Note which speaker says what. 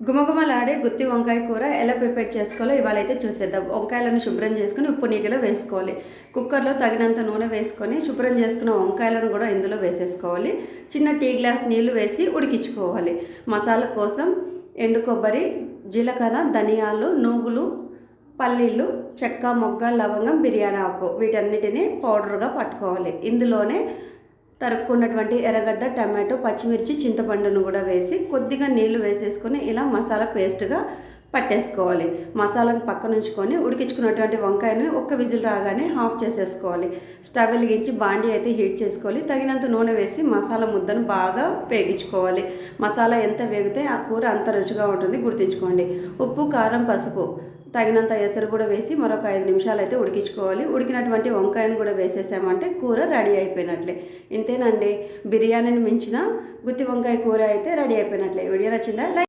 Speaker 1: గుమగుమలాడే గుత్తి వంకాయ కూర ఎలా ప్రిపేర్ చేసుకోవాలో ఇవాళైతే చూసేద్దాం. వంకాయలను శుభ్రం చేసుకొని ఉప్పు నీటిలో వేసుకోవాలి. కుక్కర్లో తగినంత నూనె వేసుకొని శుభ్రం చేసుకున్న వంకాయలను కూడా ఇందులో వేసేసుకోవాలి. చిన్న టీ గ్లాస్ నీళ్లు వేసి ఉడికించుకోవాలి. మసాలా కోసం ఎండు కొబ్బరి, జీలకర్ర, ధనియాలు, నువ్వులు, పల్లీలు, చెక్క, మొగ్గ, లవంగం, బిర్యానీ ఆకు వీటన్నిటిని పౌడర్గా పట్టుకోవాలి. ఇందులోనే తరుక్కున్నటువంటి ఎర్రగడ్డ, టమాటో, పచ్చిమిర్చి, చింతపండును కూడా వేసి కొద్దిగా నీళ్లు వేసేసుకొని ఇలా మసాలా పేస్ట్గా పట్టేసుకోవాలి. మసాలాను పక్కన ఉంచుకొని ఉడికించుకున్నటువంటి వంకాయని ఒక్క విజిల్ రాగానే ఆఫ్ చేసేసుకోవాలి. స్టవ్ వెలిగించి బాండీ అయితే హీట్ చేసుకోవాలి. తగినంత నూనె వేసి మసాలా ముద్దను బాగా వేగించుకోవాలి. మసాలా ఎంత వేగితే ఆ కూర అంత రుచిగా ఉంటుంది, గుర్తుంచుకోండి. ఉప్పు, కారం, పసుపు తగినంత ఎసరు కూడా వేసి మరొక 5 నిమిషాలు అయితే ఉడికించుకోవాలి. ఉడికినటువంటి వంకాయను కూడా వేసేసామంటే కూర రెడీ అయిపోయినట్లే. ఇంతేనండి, బిర్యానీని మించిన గుత్తి వంకాయ కూర అయితే రెడీ అయిపోయినట్లే. వీడియో నచ్చిందా?